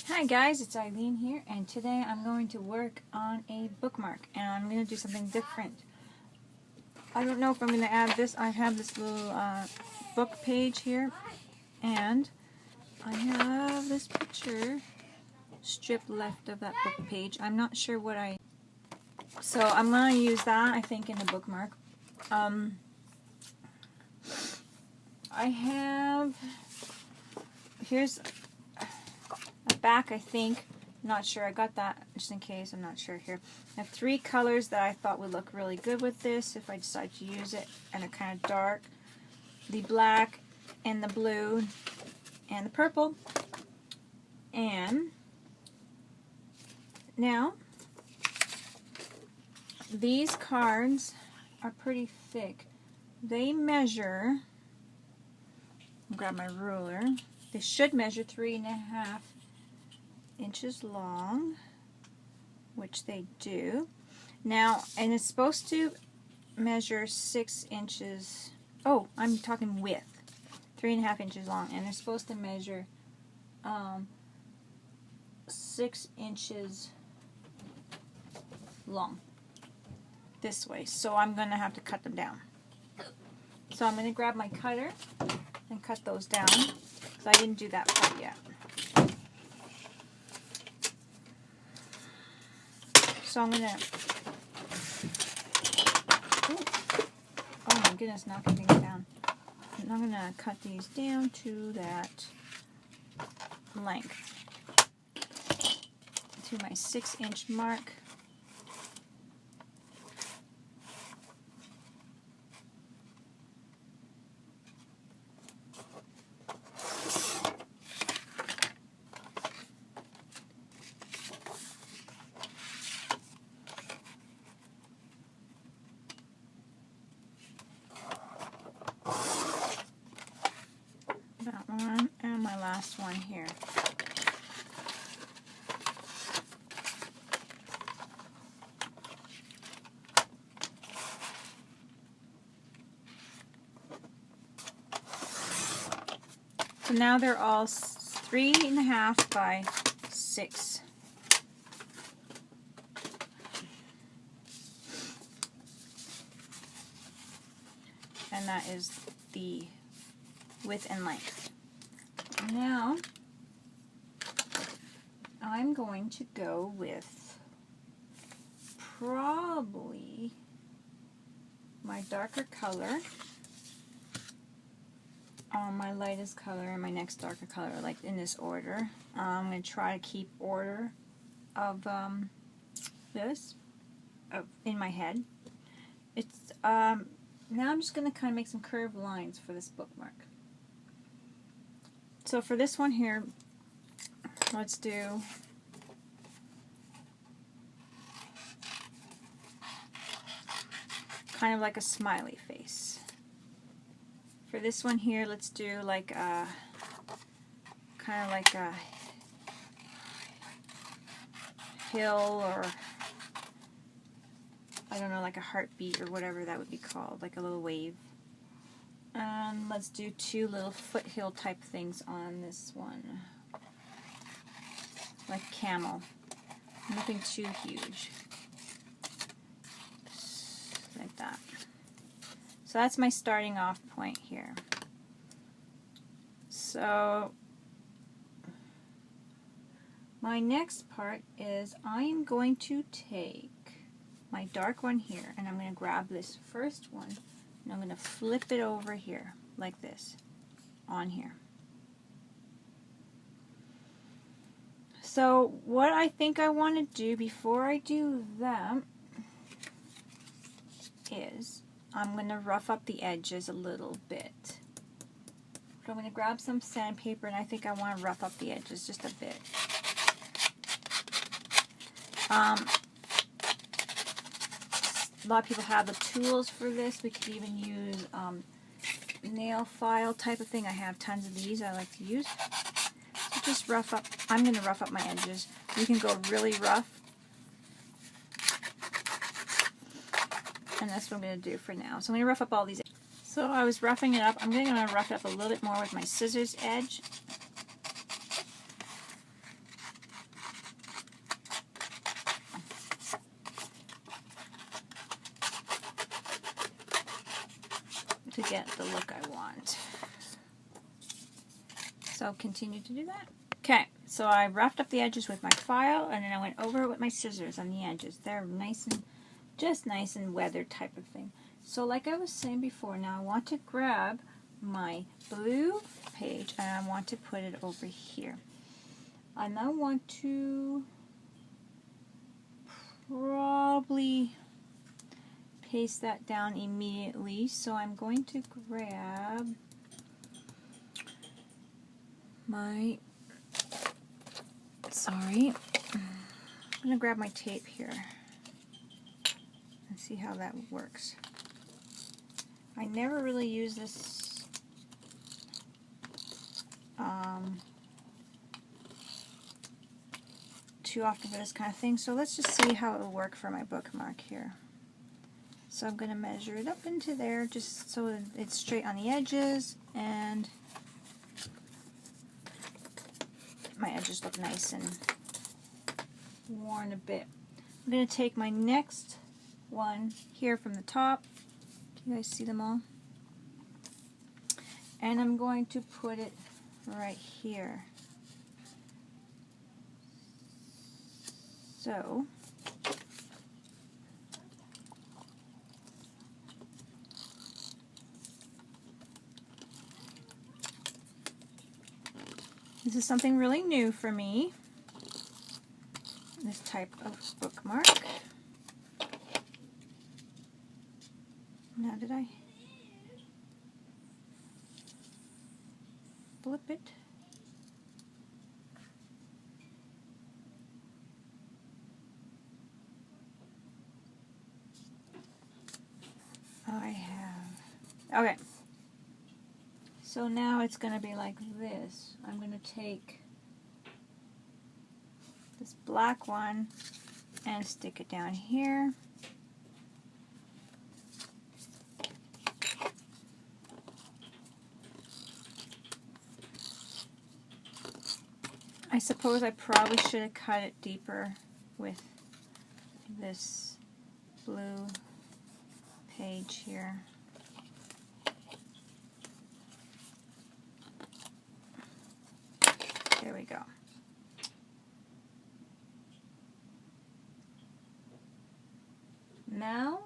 Hi guys, it's Eileen here, and today I'm going to work on a bookmark, and I'm going to do something different. I don't know if I'm going to add this. I have this little book page here, and I have this picture strip left of that book page. I'm not sure what so I'm going to use that, I think, in the bookmark. Here's a back, I think. I'm not sure. I got that just in case. I'm not sure here. I have three colors that I thought would look really good with this if I decide to use it, and they're kind of dark. The black and the blue and the purple. And now these cards are pretty thick. They measure, I'll grab my ruler, they should measure 3.5 inches long, which they do. Now, and it's supposed to measure 6 inches, oh, I'm talking width, 3.5 inches long, and they're supposed to measure 6 inches long this way. So I'm going to have to cut them down. So I'm going to grab my cutter and cut those down, because I didn't do that part yet. So I'm going to, oh my goodness, knocking things down. And I'm going to cut these down to that length, to my 6-inch mark. That one and my last one here. So now they're all 3.5 by 6. And that is the width and length. Now I'm going to go with probably my darker color, my lightest color, and my next darker color, like in this order. I'm going to try to keep order of this in my head. It's now I'm just going to kind of make some curved lines for this bookmark. So for this one here, let's do kind of like a smiley face. For this one here, let's do like a kind of like a hill, or I don't know, like a heartbeat or whatever that would be called, like a little wave. And let's do 2 little foothill type things on this one, like camel. Nothing too huge, like that. So that's my starting off point here. So my next part is I'm going to take my dark one here, and I'm going to grab this first one, and I'm going to flip it over here like this on here. So what I think I want to do before I do that is I'm going to rough up the edges a little bit. So I'm going to grab some sandpaper, and I think I want to rough up the edges just a bit. A lot of people have the tools for this. We could even use nail file type of thing. I have tons of these I like to use. So just rough up. I'm going to rough up my edges. You can go really rough. And that's what I'm going to do for now. So I'm going to rough up all these. So I was roughing it up. I'm going to rough it up a little bit more with my scissors edge. to get the look I want. So continue to do that. Okay, so I roughed up the edges with my file, and then I went over it with my scissors on the edges. They're nice and, just nice and weathered type of thing. So like I was saying before, now I want to grab my blue page and I want to put it over here. And I want to probably paste that down immediately. So I'm going to grab my, I'm going to grab my tape here and see how that works. I never really use this too often for this kind of thing, so let's just see how it will work for my bookmark here. So I'm going to measure it up into there just so that it's straight on the edges and my edges look nice and worn a bit. I'm going to take my next one here from the top. Can you guys see them all? And I'm going to put it right here. So this is something really new for me, this type of bookmark. Now did I flip it? I have. Okay. So now it's going to be like this. I'm going to take this black one and stick it down here. I suppose I probably should have cut it deeper with this blue page here. There we go. Now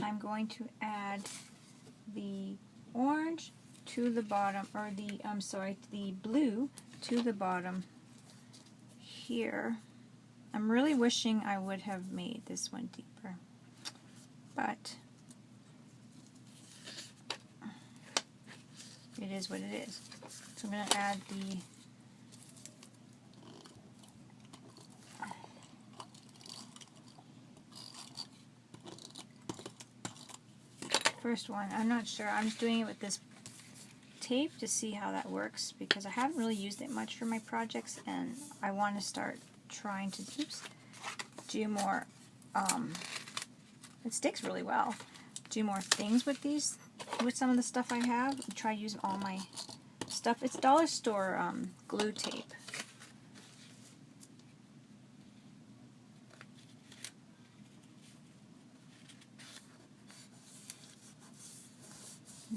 I'm going to add the orange to the bottom, or the, the blue to the bottom here. I'm really wishing I would have made this one deeper, but it is what it is. So I'm going to add the first one. I'm not sure. I'm just doing it with this tape to see how that works because I haven't really used it much for my projects and I want to start trying to do more. It sticks really well. Do more things with these, with some of the stuff I have. Try using all my stuff. It's dollar store glue tape.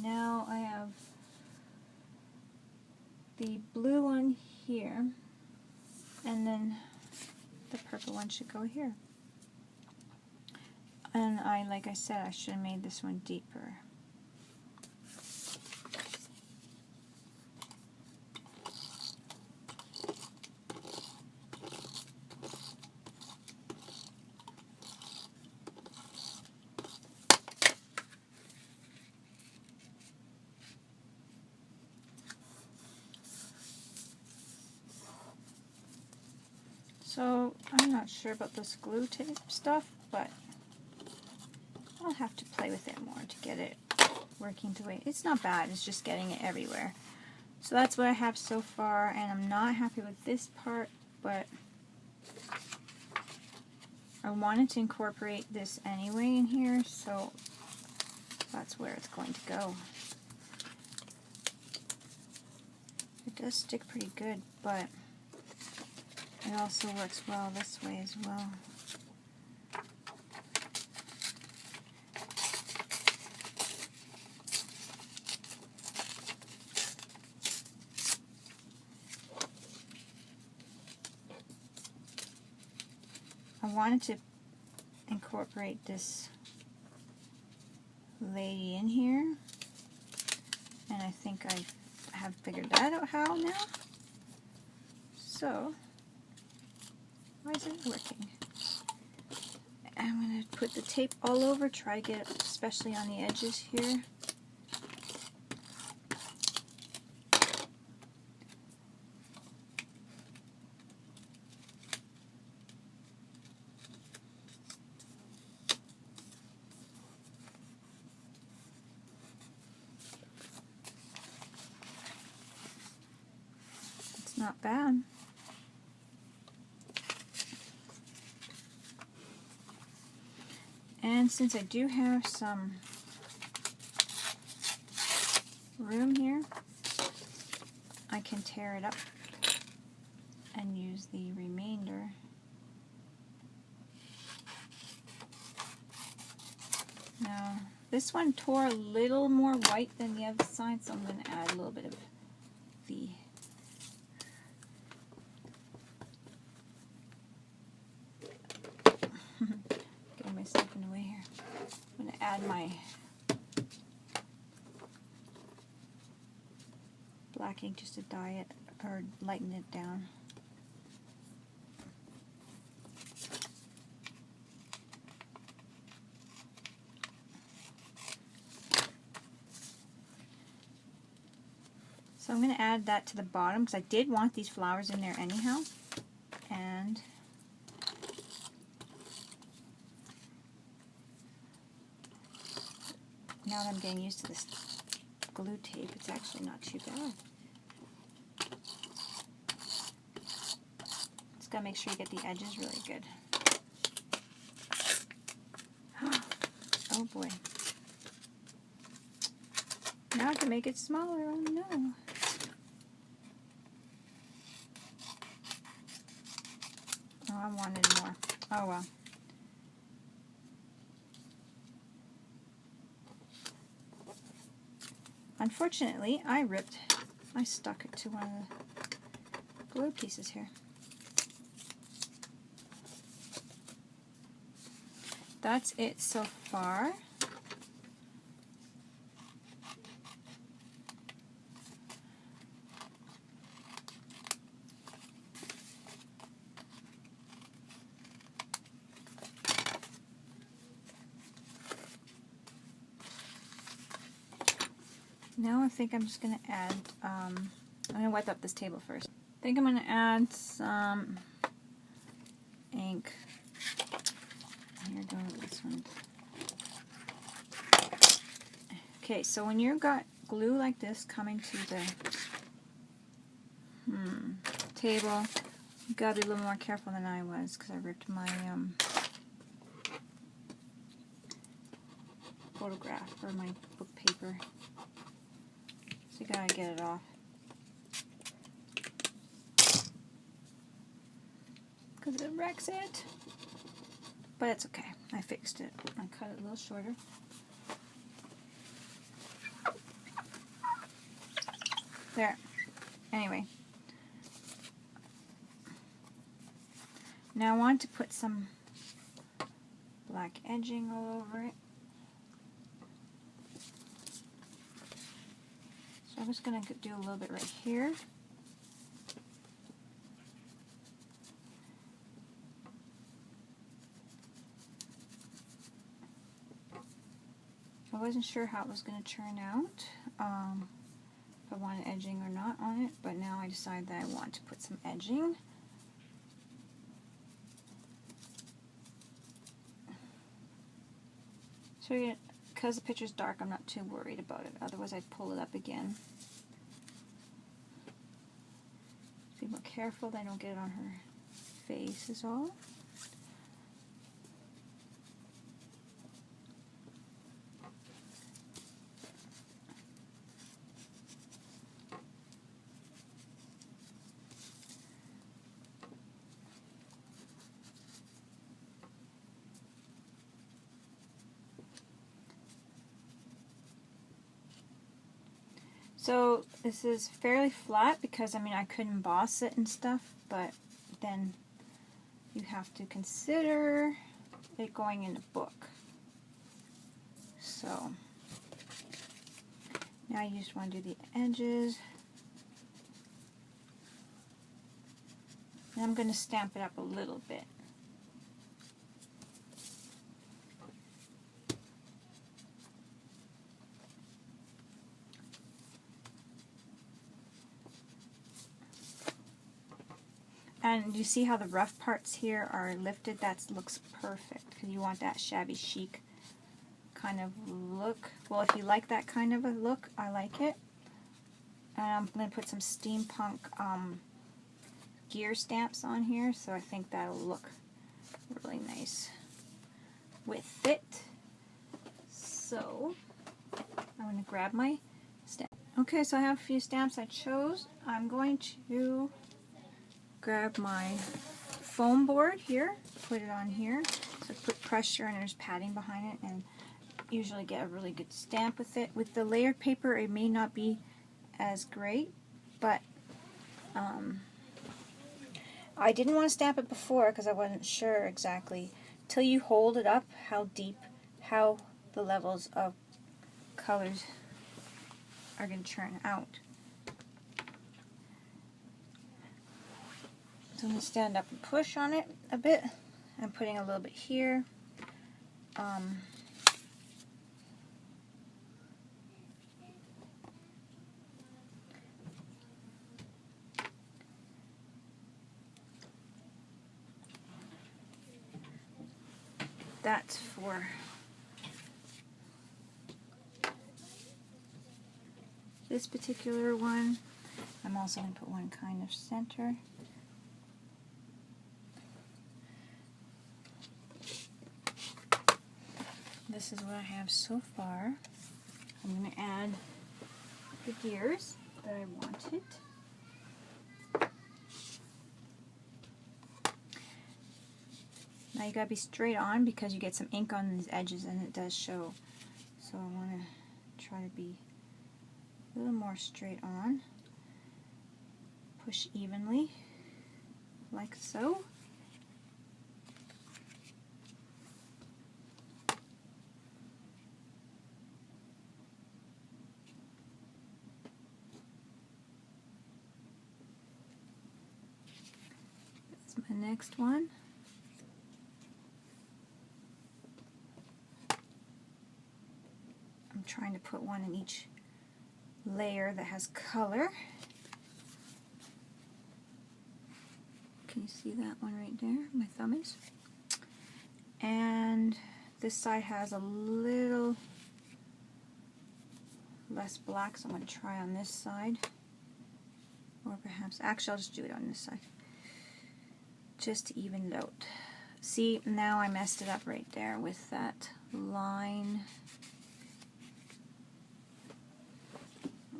Now I have the blue one here, and then the purple one should go here. And like I said, I should have made this one deeper. So I'm not sure about this glue tape stuff, but I'll have to play with it more to get it working the way. It's not bad, it's just getting it everywhere. So that's what I have so far, and I'm not happy with this part, but I wanted to incorporate this anyway in here, so that's where it's going to go. It does stick pretty good, but it also works well this way as well. wanted to incorporate this lady in here, and I think I have figured that out how now. So, why isn't it working? I'm going to put the tape all over, try to get it especially on the edges here. It's not bad. And since I do have some room here, I can tear it up and use the remainder. Now, this one tore a little more white than the other side, so I'm going to add a little bit of the getting myself in the way here. I'm going to add my black ink just to dye it or lighten it down. So I'm going to add that to the bottom because I did want these flowers in there anyhow. And now that I'm getting used to this glue tape, it's actually not too bad. Just got to make sure you get the edges really good. Oh boy. Now I can make it smaller. Oh no. Oh, I wanted more. Oh well. Unfortunately, I stuck it to one of the glue pieces here. That's it so far. Now I think I'm just going to add, I'm going to wipe up this table first. I think I'm going to add some ink. Here, go with this one. Okay, so when you've got glue like this coming to the table, you've got to be a little more careful than I was because I ripped my photograph or my book paper. So you gotta get it off. Because it wrecks it. But it's okay. I fixed it. I cut it a little shorter. There. Anyway. Now I want to put some black edging all over it. So I'm just going to do a little bit right here. I wasn't sure how it was going to turn out, if I wanted edging or not on it, but now I decided that I want to put some edging. So because the picture's dark, I'm not too worried about it. Otherwise, I'd pull it up again. Be more careful that I don't get it on her face is all. So this is fairly flat because I mean I could emboss it and stuff, but then you have to consider it going in a book. So now you just want to do the edges. And I'm going to stamp it up a little bit. And you see how the rough parts here are lifted? That looks perfect because you want that shabby chic kind of look. Well, if you like that kind of a look, I like it. And I'm going to put some steampunk gear stamps on here, so I think that'll look really nice with it. So I'm going to grab my stamp. Okay, so I have a few stamps I chose. I'm going to grab my foam board here, put it on here, so put pressure and there's padding behind it, and usually get a really good stamp with it. With the layered paper it may not be as great, but I didn't want to stamp it before because I wasn't sure exactly till you hold it up how the levels of colors are going to turn out. So I'm going to stand up and push on it a bit. I'm putting a little bit here. That's for this particular one. I'm also going to put one kind of center. This is what I have so far. I'm going to add the gears that I wanted. Now you gotta be straight on because you get some ink on these edges and it does show. So I want to try to be a little more straight on. Push evenly, like so. That's my next one. I'm trying to put one in each layer that has color. Can you see that one right there? My thumb is. And this side has a little less black, so I'm going to try on this side. Or perhaps, actually I'll just do it on this side. Just to even it out. See, now I messed it up right there with that line,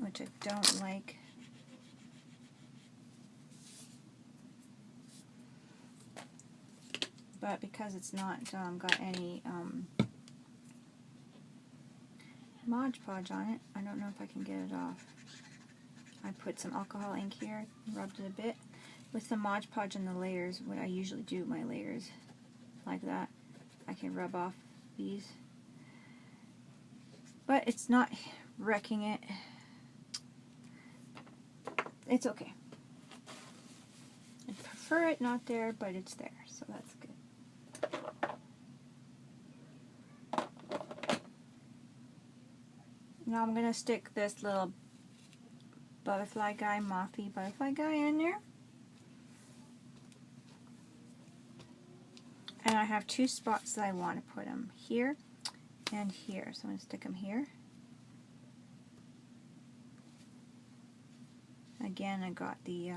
which I don't like. But because it's not got any Mod Podge on it, I don't know if I can get it off. I put some alcohol ink here, rubbed it a bit. With the Mod Podge on the layers, what I usually do my layers like that, I can rub off these. But it's not wrecking it. It's okay. I prefer it not there, but it's there, so that's good. Now I'm going to stick this little butterfly guy, mothy butterfly guy in there. And I have two spots that I want to put them, here and here. So I'm going to stick them here. Again, I got the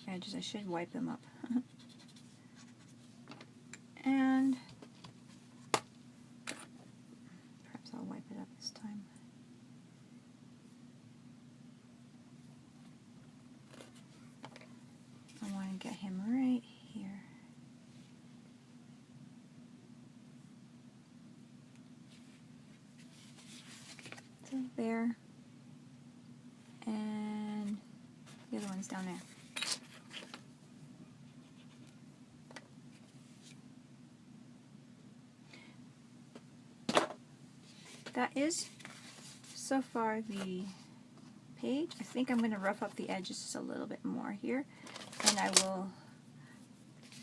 edges. I should wipe them up. And perhaps I'll wipe it up this time. I want to get him right here. So there. And the other one's down there. that is so far the page. I think I'm going to rough up the edges just a little bit more here, and I will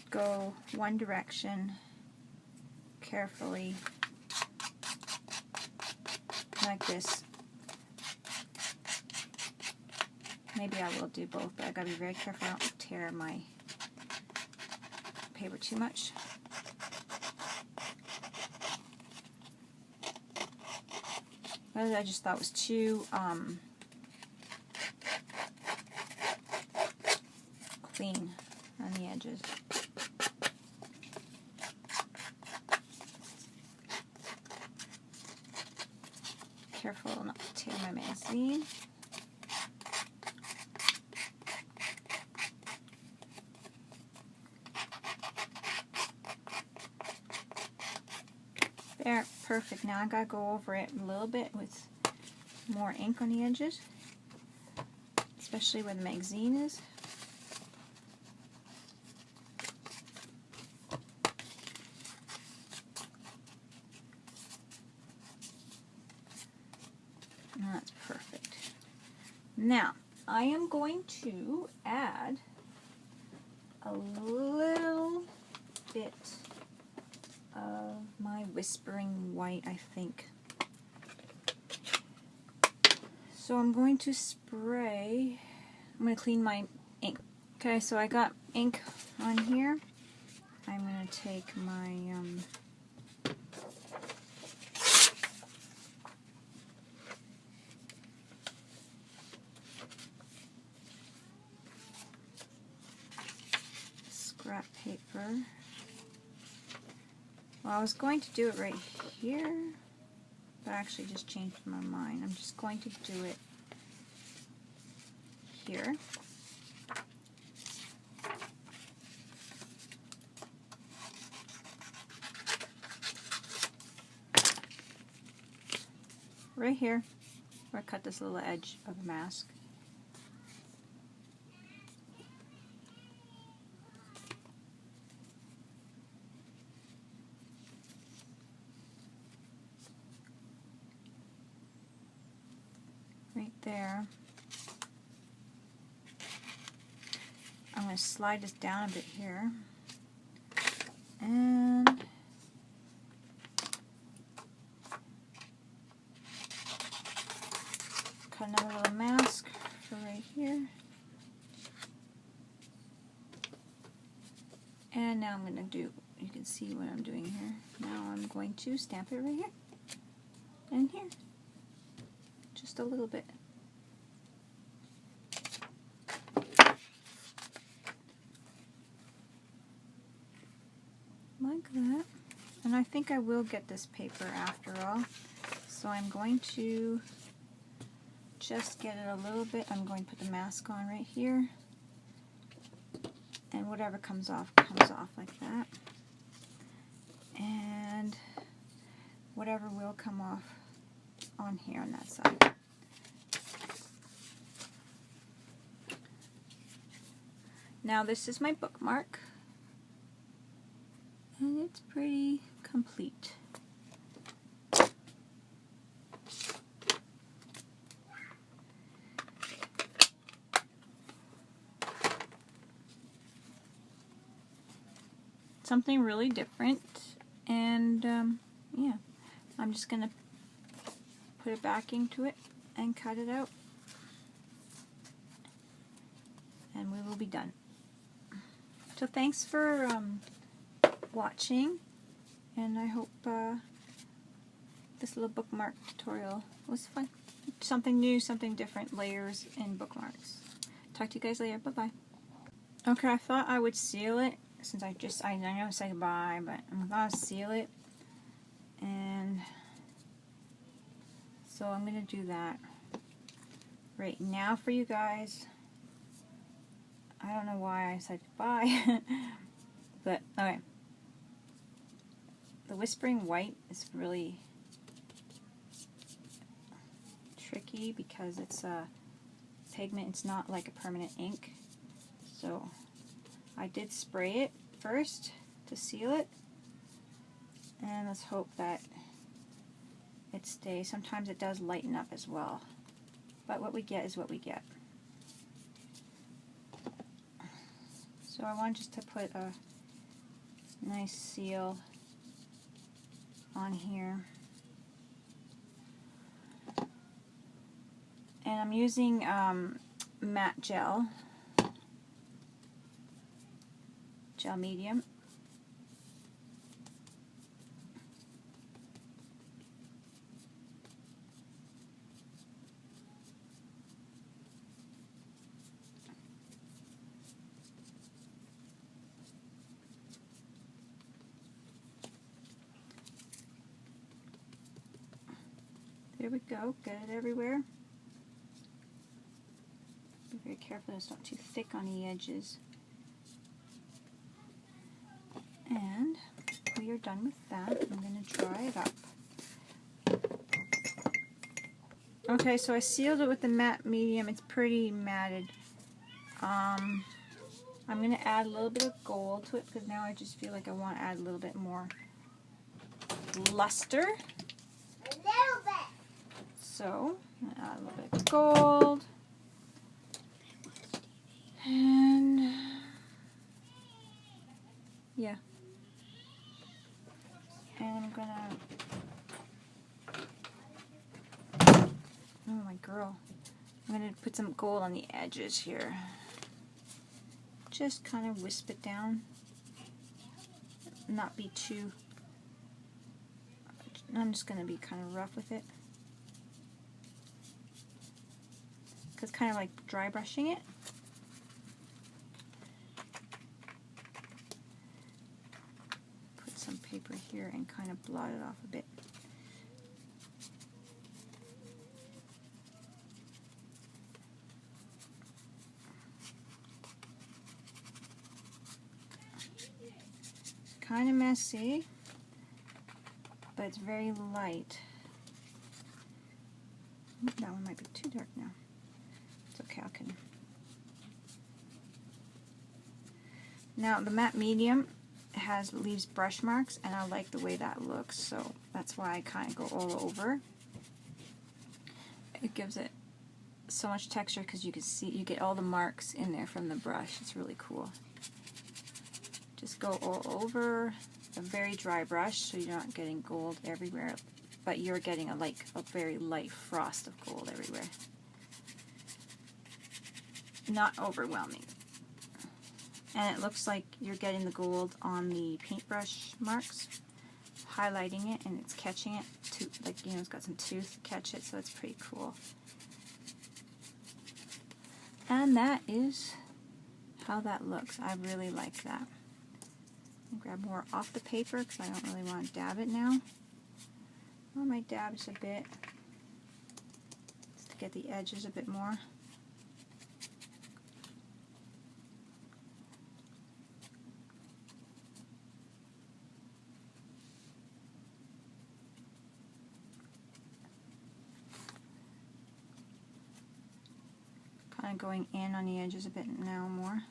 go one direction carefully like this. Maybe I will do both, but I gotta be very careful I don't tear my paper too much. I just thought it was too clean on the edges. Careful not to tear my magazine. There, perfect. Now I gotta go over it a little bit with more ink on the edges, especially where the magazine is. That's perfect. Now, I am going to add a little bit of my Whispering White, I think. So I'm going to spray, I'm going to clean my ink. Okay, so I got ink on here. I'm going to take my scrap paper. Well, I was going to do it right here, but I actually just changed my mind. I'm just going to do it here. Right here, where I cut this little edge of the mask. Right there. I'm going to slide this down a bit here. And cut another little mask for right here. And now I'm going to do, you can see what I'm doing here. Now I'm going to stamp it right here and here. Just a little bit. Like that. And I think I will get this paper after all. So I'm going to just get it a little bit. I'm going to put the mask on right here. And whatever comes off like that. And whatever will come off on here on that side. Now this is my bookmark. And it's pretty complete. Something really different, and yeah, I'm just gonna put it back into it and cut it out, and we will be done. So thanks for watching, and I hope this little bookmark tutorial was fun. Something new, something different, layers in bookmarks. Talk to you guys later. Bye-bye. Okay, I thought I would seal it, since I know say goodbye, but I'm going to seal it. And so I'm going to do that right now for you guys. I don't know why I said goodbye, but okay. The Whispering White is really tricky because it's a pigment. It's not like a permanent ink. So I did spray it first to seal it, and let's hope that it stays. Sometimes it does lighten up as well. But what we get is what we get. So I want just to put a nice seal on here. And I'm using matte gel medium. There we go, get it everywhere. Be very careful that it's not too thick on the edges. And we are done with that. I'm going to dry it up. Okay, so I sealed it with the matte medium. It's pretty matted. I'm going to add a little bit of gold to it because now I just feel like I want to add a little bit more luster. A little bit. So, I'm going to add a little bit of gold. And, yeah. And I'm gonna, oh my girl, I'm gonna put some gold on the edges here. Just kind of wisp it down, not be too, I'm just gonna be kind of rough with it. Because kind of like dry brushing it. Some paper here and kind of blot it off a bit. Kind of messy, but it's very light. That one might be too dark now. It's okay, I can. Now the matte medium leaves brush marks, and I like the way that looks, so that's why I kind of go all over. It gives it so much texture because you can see, you get all the marks in there from the brush. It's really cool. Just go all over. A very dry brush, so you're not getting gold everywhere, but you're getting a very light frost of gold everywhere. Not overwhelming. And it looks like you're getting the gold on the paintbrush marks, highlighting it, and it's catching it, it's got some tooth to catch it, so it's pretty cool. And that is how that looks. I really like that. I'll grab more off the paper because I don't really want to dab it now. I might dab just a bit, just to get the edges a bit more. Kind of going in on the edges a bit now more.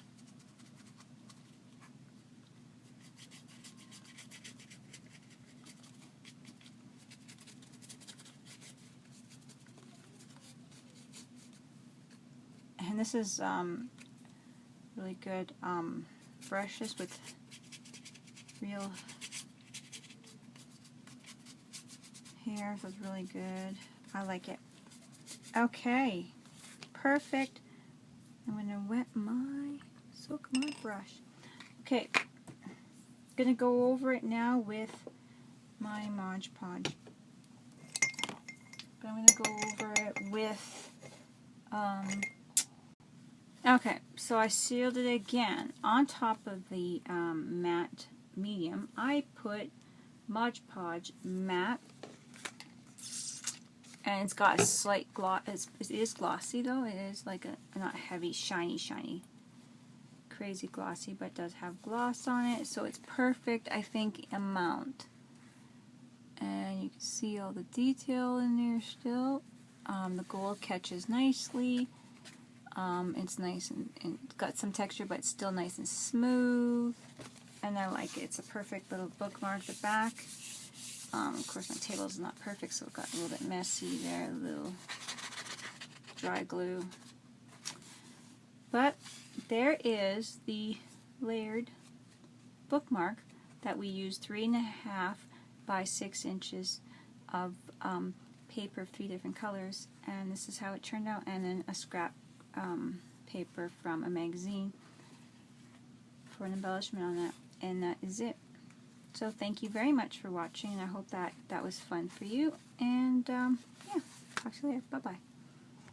And this is really good brushes with real hair, so it's really good. I like it. Okay, perfect. I'm going to wet my Silk Mod brush. Okay, going to go over it now with my Mod Podge. But I'm going to go over it with, okay, so I sealed it again. On top of the matte medium, I put Mod Podge matte. And it's got a slight gloss. It is glossy though. It is like a not heavy, shiny, crazy glossy, but it does have gloss on it. So it's perfect, I think, amount. And you can see all the detail in there still. The gold catches nicely. It's nice and it's got some texture, but it's still nice and smooth. And I like it. It's a perfect little bookmark at the back. Of course, my table is not perfect, so it got a little bit messy there, a little dry glue. But there is the layered bookmark that we used 3.5 by 6 inches of paper of 3 different colors, and this is how it turned out, and then a scrap paper from a magazine for an embellishment on that, and that is it. So thank you very much for watching, and I hope that was fun for you, and yeah, talk to you later. Bye-bye.